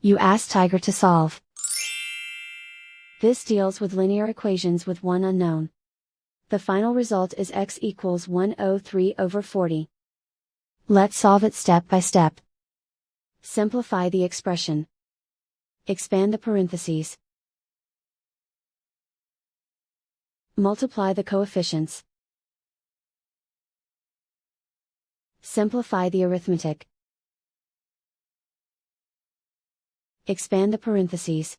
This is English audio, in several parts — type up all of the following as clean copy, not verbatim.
You ask Tiger to solve. This deals with linear equations with one unknown. The final result is x equals 103/40. Let's solve it step by step. Simplify the expression. Expand the parentheses. Multiply the coefficients. Simplify the arithmetic. Expand the parentheses.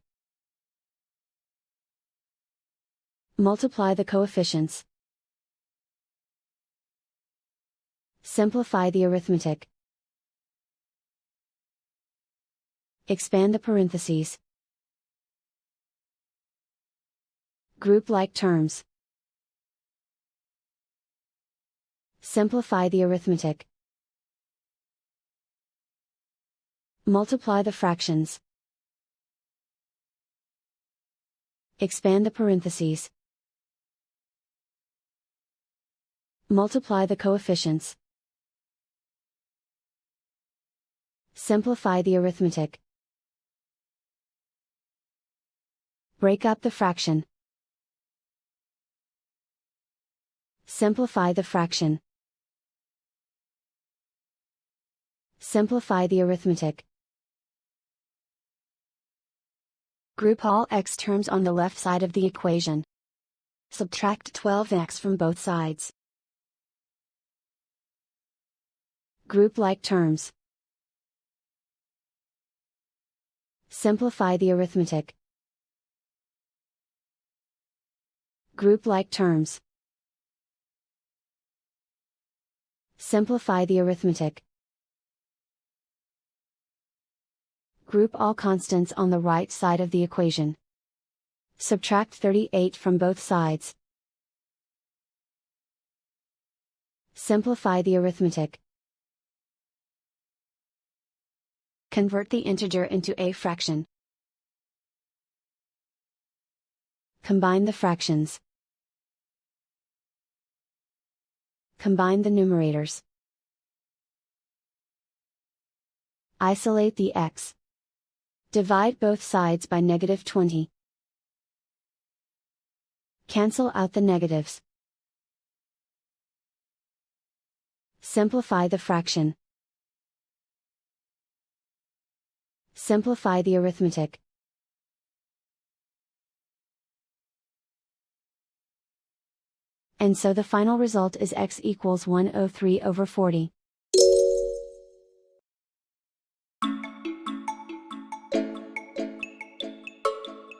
Multiply the coefficients. Simplify the arithmetic. Expand the parentheses. Group like terms. Simplify the arithmetic. Multiply the fractions. Expand the parentheses. Multiply the coefficients. Simplify the arithmetic. Break up the fraction. Simplify the fraction. Simplify the arithmetic. Group all x terms on the left side of the equation. Subtract 12x from both sides. Group like terms. Simplify the arithmetic. Group like terms. Simplify the arithmetic. Group all constants on the right side of the equation. Subtract 38 from both sides. Simplify the arithmetic. Convert the integer into a fraction. Combine the fractions. Combine the numerators. Isolate the x. Divide both sides by -20. Cancel out the negatives. Simplify the fraction. Simplify the arithmetic. And so the final result is x equals 103/40.